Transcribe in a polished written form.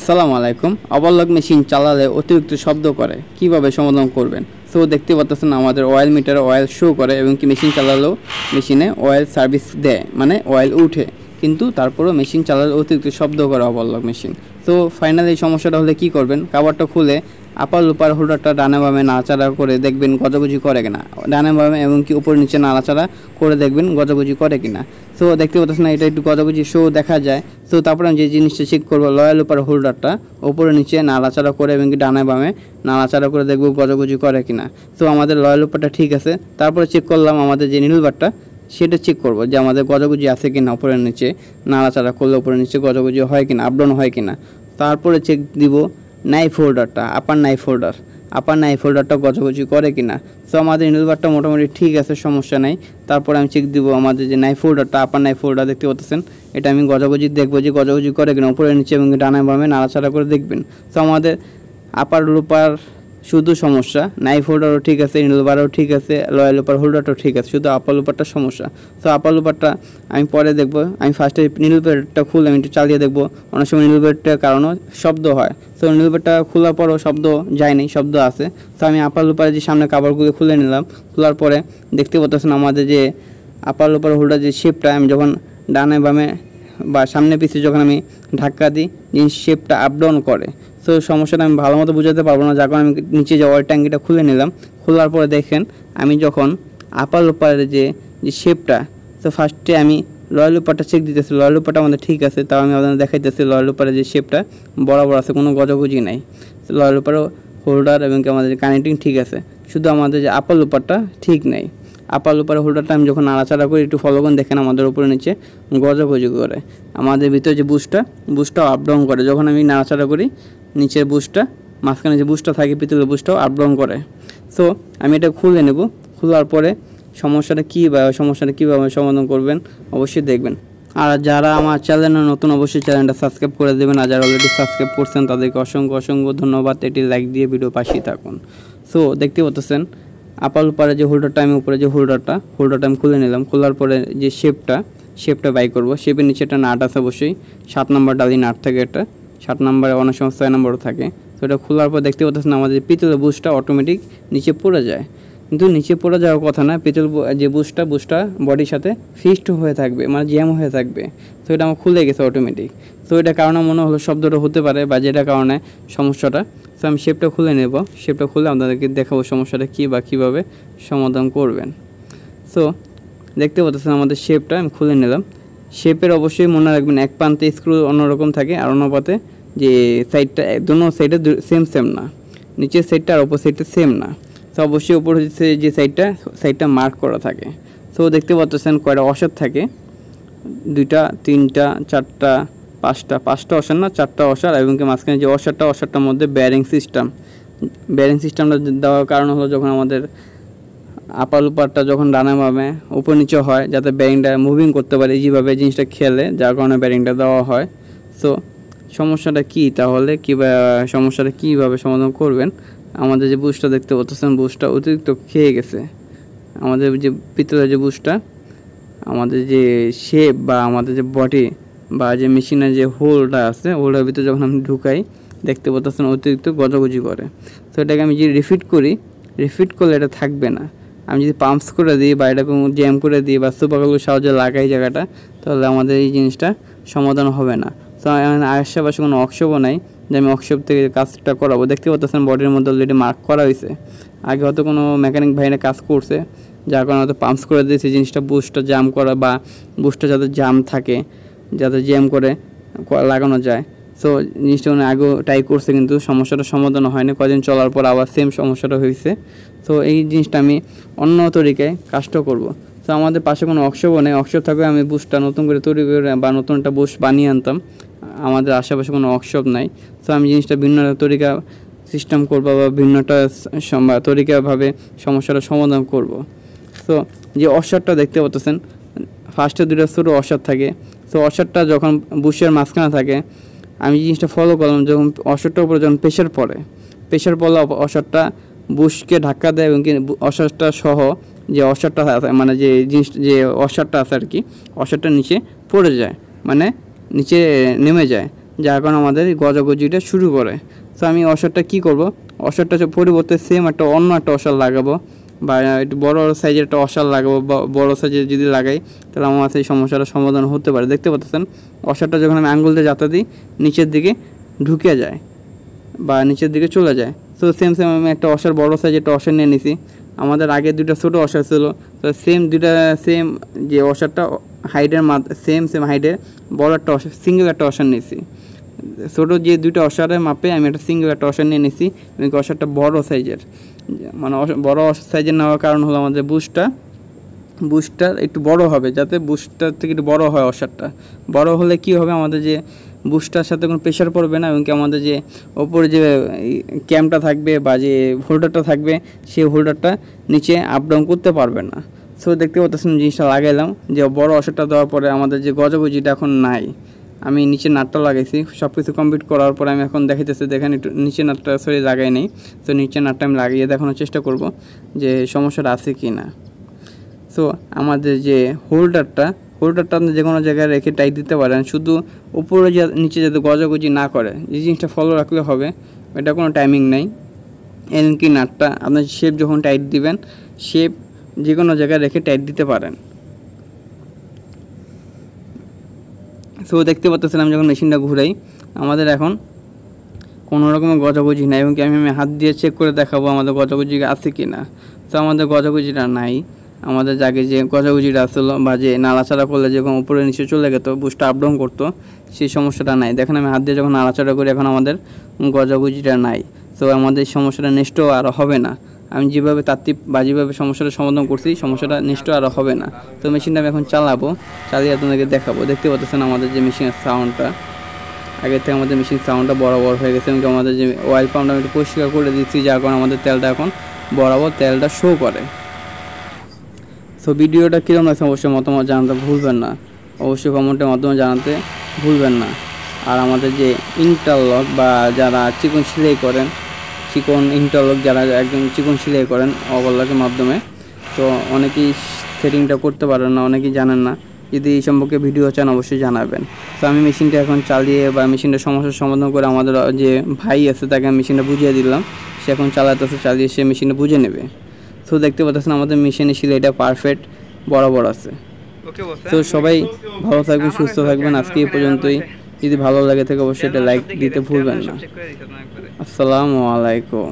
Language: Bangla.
আসসালামু আলাইকুম। ওভারলক মেশিন চালালে অতিরিক্ত শব্দ করে, কিভাবে সমাধান করবেন? সো দেখতে পাচ্ছেন আমাদের অয়েল মিটারে অয়েল শো করে এবং কি মেশিন চালালেও মেশিনে অয়েল সার্ভিস দেয়, মানে অয়েল উঠে, কিন্তু তারপরেও মেশিন চালালে অতিরিক্ত শব্দ করে ওভারলক মেশিন। তো ফাইনালি এই সমস্যাটা হলে কি করবেন? কাভারটা খুলে আপার লোপার হোল্ডারটা ডানে বামে নাড়াচাড়া করে দেখবেন গজাগজি করে কিনা, ডানে বামে এবং কি উপর নিচে নাড়াচাড়া করে দেখবেন গজাগজি করে কিনা। সো দেখতে পাচ্ছেন এটা একটু গজাগজি শো দেখা যায়। সো তারপরে আমি যে জিনিসটা চেক করবো, লয়াল উপর হোল্ডারটা উপরে নিচে নাড়াচাড়া করে এবং কি ডানে বামে নাড়াচাড়া করে দেখবো গজাগজি করে কিনা। সো আমাদের লয়াল উপরটা ঠিক আছে। তারপরে চেক করলাম আমাদের যে নিলবারটা, সেটা চেক করবো যে আমাদের গজাগজি আছে কিনা, উপরে নিচে নাড়াচাড়া করলে উপরে নিচে গজাগজি হয় কিনা, আপডাউন হয় কিনা। তারপরে চেক দিব নাইফ হোল্ডারটা, আপার নাইফ হোল্ডারটা গজাগজি করে কিনা। সো আমাদের নিলবারটা মোটামুটি ঠিক আছে, সমস্যা নাই। তারপরে আমি চেক দিব আমাদের যে নাইফ হোল্ডারটা, আপার নাইফ হোল্ডার দেখতে পাচ্ছেন, এটা আমি গজাগজি দেখবো যে গজাগজি করে কিনা, উপরে নিচে এবং ডানে বামে নাড়াচাড়া করে দেখবেন। সো আমাদের আপার লোপার শুধু সমস্যা, নাইফ হোল্ডারও ঠিক আছে, নিলবারও ঠিক আছে, লয়াল লোপার হোল্ডারটাও ঠিক আছে, শুধু আপার লোপারটা সমস্যা। সো আপার লোপারটা আমি পরে দেখবো। আমি ফার্স্টে নিলবারটা খুলে আমি একটু চালিয়ে দেখবো। অনেক সময় নিলবারটার কারণেও শব্দ হয়। সো নিলবারটা খোলার পরও শব্দ যায়নি, শব্দ আছে। সো আমি আপার লোপারের যে সামনে কাভারগুলো খুলে নিলাম। খোলার পরে দেখতে পাচ্ছেন আমাদের যে আপার লোপার হোল্ডার যে শেপটা, আমি যখন ডানে বামে বা সামনে পিছিয়ে যখন আমি ধাক্কা দিই, জিনিস শেপটা আপ ডাউন করে। সো সমস্যাটা আমি ভালো মতো বুঝাতে পারবো না, যার কারণে আমি নিচে যে অয়েল ট্যাঙ্কিটা খুলে নিলাম। খোলার পরে দেখেন আমি যখন আপার লোপারের যে শেপটা, তো ফার্স্টে আমি লয়াল লোপারটা চেক দিতেছি, লয়াল লোপারটা আমাদের ঠিক আছে। তাও আমি আপনাদের দেখাইতেছি লয়াল লোপারের যে শেপটা বরাবর আছে, কোনো গজাগজি নাই। লয়াল লোপারও হোল্ডার এবং আমাদের কানেক্টিং ঠিক আছে, শুধু আমাদের যে আপার লোপারটা ঠিক নেই। আপার লোপার হোল্ডারটা আমি যখন নাড়াচাড়া করি, একটু ফলো করুন, দেখেন আমাদের উপরে নিচে গজাগজি করে। আমাদের ভিতরে যে বুস্টটাও আপ ডাউন করে। যখন আমি নাড়াচাড়া করি, নিচের বুস্টটা, মাঝখানে যে বুস্টটা থাকে পিতলের বুস্টটাও আপ ডাউন করে। সো আমি এটা খুলে নেব। খোলার পরে সমস্যাটা কীভাবে সমাধান করবেন অবশ্যই দেখবেন। আর যারা আমার চ্যানেলে নতুন, অবশ্যই চ্যানেলটা সাবস্ক্রাইব করে দেবেন। আর যারা অলরেডি সাবস্ক্রাইব করছেন তাদেরকে অসংখ্য ধন্যবাদ। এটি লাইক দিয়ে ভিডিও পাশেই থাকুন। সো দেখতে পাচ্ছেন আপার লোপারে যে হোল্ডারটা, আমি উপরে যে হোল্ডারটা আমি খুলে নিলাম। খোলার পরে যে শেপটা বাই করব। শেপের নিচে একটা নাট আছে, অবশ্যই 7 নম্বর ডালি নাট থাকে, এটা 7 নম্বরে, অনেক সময় 6 নম্বরও থাকে। তো এটা খোলার পর দেখতে পাচ্ছেন আমাদের পিতলের বুশটা অটোমেটিক নিচে পড়ে যায়। কিন্তু নিচে পড়ে যাওয়ার কথা না, পিতল যে বুশটা বডির সাথে ফিক্সড হয়ে থাকবে, মানে জ্যাম হয়ে থাকবে। তো এটা আমার খুলে গেছে অটোমেটিক। তো এটা কারণে মনে হলো শব্দটা হতে পারে, বা যেটা কারণে সমস্যাটা। তো আমি শেপটা খুলে নেব। শেপটা খুলে আপনাদেরকে দেখাবো সমস্যাটা কী বা কীভাবে সমাধান করবেন। সো দেখতে পাচ্ছেন আমাদের শেপটা আমি খুলে নিলাম। শেপের অবশ্যই মনে রাখবেন, এক প্রান্তে স্ক্রু অন্যরকম থাকে, আর অন্য পাতে যে সাইডটা, দুটো সাইডে সেম না, নিচের সাইডটা আর ওপর সাইডটা সেম না। তো অবশ্যই ওপর হচ্ছে যে সাইডটা মার্ক করা থাকে। সো দেখতে পাচ্ছেন কয়টা অসার থাকে, 2টা 3টা 4টা 5টা অসার না, 4টা অসার, এবং মাঝখানে যে অসারটার মধ্যে ব্যারিং সিস্টেমটা দেওয়ার কারণ হলো, যখন আমাদের আপার লোপারটা যখন ডানে বামে উপর নিচে হয়, যাতে ব্যারিংটা মুভিং করতে পারে ইজিভাবে, জিনিসটা খেলে, যার কারণে ব্যারিংটা দেওয়া হয়। সো সমস্যাটা কী তাহলে, সমস্যাটা কীভাবে সমাধান করবেন? আমাদের যে বুশটা দেখতে পাচ্ছেন, বুশটা অতিরিক্ত খেয়ে গেছে। আমাদের যে পিতলের যে বুশটা, আমাদের যে শেপ বা আমাদের যে বডি বা যে মেশিনের যে হোলটা আছে, হোলটার ভিতরে যখন আমি ঢুকাই, দেখতে পাচ্ছেন অতিরিক্ত গজাগজি করে। তো এটাকে আমি যদি রিফিট করলে এটা থাকবে না। আমি যদি পাম্পস করে দিই বা এটাকে জ্যাম করে দিই বা সুপারগুলোর সাহায্যে লাগাই জায়গাটা, তাহলে আমাদের এই জিনিসটা সমাধান হবে না। তো আশেপাশে কোনো ওয়ার্কশপও নাই যে আমি ওয়ার্কশপ থেকে কাজটা করাবো। দেখতে পাচ্ছেন বডির মধ্যে অলরেডি মার্ক করা হয়েছে। আগে হয়তো কোনো মেকানিক ভাইরা কাজ করছে, যার কারণে হয়তো পাম্পস করে দিয়েছে জিনিসটা, বুশটা জাম করা বা বুশটা যাতে জাম থাকে, যাতে জ্যাম করে লাগানো যায়। সো জিনিসটা উনি আগেও ট্রাই করছে, কিন্তু সমস্যাটা সমাধান হয়নি। কদিন চলার পর আবার সেম সমস্যাটা হয়েছে। তো এই জিনিসটা আমি অন্য তরিকায় কাজটা করব। তো আমাদের পাশে কোনো ওয়ার্কশপও নেই। ওয়ার্কশপ থাকলে আমি বুশটা নতুন করে তৈরি করে বা নতুন একটা বুশ বানিয়ে আনতাম। আমাদের আশেপাশে কোনো ওয়ার্কশপ নাই। তো আমি জিনিসটা ভিন্ন তরিকা সিস্টেম করবো বা ভিন্নটা তরিকাভাবে সমস্যাটা সমাধান করব। তো যে অসারটা দেখতে পাচ্ছেন, ফার্স্টে 2টা ছোটো অসার থাকে। তো অসারটা যখন বুশের মাঝখানে থাকে, আমি জিনিসটা ফলো করলাম, যখন অসারটার উপরে যখন প্রেশার পড়লে অসারটা বুশকে ধাক্কা দেয়, এবং অসারটা সহ যে অসারটা আছে, মানে যে অসারটা আছে আর কি, অসারটা নিচে পড়ে যায়, মানে নিচে নেমে যায়। যার কারণে আমাদের গজাগজিটা শুরু করে। তো আমি অসারটা কি করব, অসারটা পরিবর্তে সেম অন্য একটা অসার লাগাবো, বা একটু বড় সাইজের একটা অসার লাগাবো, বা বড় সাইজের যদি লাগাই তাহলে আমার সেই সমস্যাটার সমাধান হতে পারে। দেখতে পাচ্ছেন অসারটা যখন আমি আঙ্গুল দিয়ে যাতা দিই নিচের দিকে ঢুকে যায় বা নিচের দিকে চলে যায়। তো সেম আমি একটা অসার বড় সাইজের একটা অসার নিয়ে নিছি। আমাদের আগে দুটো ছোটো অসার ছিল, তো সেম যে অসারটা হাইটের সেম হাইটের বড় একটা অসার, সিঙ্গেল একটা অসার নিয়েছি। ছোটো যে দুইটা অসারের মাপে আমি একটা সিঙ্গেল একটা অসার নিয়ে নিছি, এবং অসারটা বড় সাইজের, মানে বড় সাইজের নেওয়ার কারণ হলো আমাদের বুশটা একটু বড় হবে, যাতে বুশটার থেকে একটু বড় হয়। অসারটা বড় হলে কি হবে, আমাদের যে বুশটার সাথে কোনো প্রেশার পড়বে না, এবং কি আমাদের যে ওপরে যে ক্যামটা থাকবে বা যে হোল্ডারটা থাকবে সেই হোল্ডারটা নিচে আপ ডাউন করতে পারবে না। সো দেখতে পাচ্ছেন জিনিসটা লাগাইলাম, যে বড় অসারটা দেওয়ার পরে আমাদের যে গজাগজিটা এখন নাই। আমি নিচে নাটটা লাগাইছি, সব কিছু কমপ্লিট করার পরে আমি এখন দেখাইতেছি, দেখেন একটু নিচে নাটটা লাগাই নেই। তো নিচে নাটটা আমি লাগিয়ে দেখানোর চেষ্টা করব যে সমস্যাটা আছে কি না। সো আমাদের যে হোল্ডারটা আপনি যে কোনো জায়গায় রেখে টাইট দিতে পারেন, শুধু উপরে নিচে যাতে গজাগজি না করে এই জিনিসটা ফলো রাখলে হবে। এটা কোনো টাইমিং নেই। এমনকি নাটটা আপনার শেপ যখন টাইট দিবেন, শেপ যে কোনো জায়গায় রেখে টাইট দিতে পারেন। সো দেখতে পাচ্ছেন আমি যখন মেশিনটা ঘুরাই আমাদের এখন কোনো রকমের গজাগজি নাই, এবং কি আমি হাত দিয়ে চেক করে দেখাবো আমাদের গজাগজি আছে কি না। তো আমাদের গজাগজিটা নাই। আমাদের আগে যে গজাগজিটা আসলো বা যে নাড়াচাড়া করলে যখন উপরে নিচে চলে যেত, বুশটা আপ ডাউন করতো, সেই সমস্যাটা নাই। দেখেন আমি হাত দিয়ে যখন নাড়াচাড়া করি এখন আমাদের গজাগজিটা নাই। তো আমাদের সমস্যাটা নেক্সটও আর হবে না। আমি যেভাবে তাত্ত্বিক বা যেভাবে সমস্যাটা সমাধান করছি, সমস্যাটা নেক্সটও আর হবে না। তো মেশিনটা আমি এখন চালিয়ে আপনাদেরকে দেখাবো। দেখতে পাচ্ছেন আমাদের যে মেশিনের সাউন্ডটা, আগের থেকে আমাদের মেশিন সাউন্ডটা বরাবর হয়ে গেছে, এবং আমাদের যে অয়েল পাম্পটা আমি একটু পরিষ্কার করে দিচ্ছি, যার কারণে আমাদের তেলটা এখন বরাবর তেলটা শো করে। সো ভিডিওটা কীরকম লাগছে অবশ্যই মতামত জানাতে ভুলবেন না, অবশ্যই কমেন্টের মাধ্যমে জানাতে ভুলবেন না। আর আমাদের যে ইন্টারলক বা যারা চিকন সেলাই করেন, চিকন ইন্টারলক যারা একদম চিকন সেলাই করেন ওভারলকের মাধ্যমে, তো অনেকেই সেটিংটা করতে পারেন না, অনেকেই জানেন না। যদি এই সম্পর্কে ভিডিও চান অবশ্যই জানাবেন। তো আমি মেশিনটা এখন চালিয়ে বা মেশিনটা সমস্যার সমাধান করে আমাদের যে ভাই আছে তাকে আমি মেশিনটা বুঝিয়ে দিলাম, সে এখন চালিয়ে সে মেশিনটা বুঝে নেবে। তো দেখতে পাচ্ছেন আমাদের মেশিনের সেলাইটা পারফেক্ট বরাবর আছে। তো সবাই ভালো থাকবেন, সুস্থ থাকবেন। আজকে এই পর্যন্তই। যদি ভালো লাগে থাকে অবশ্যই এটা লাইক দিতে ভুলবেন না। আসসালামু আলাইকুম।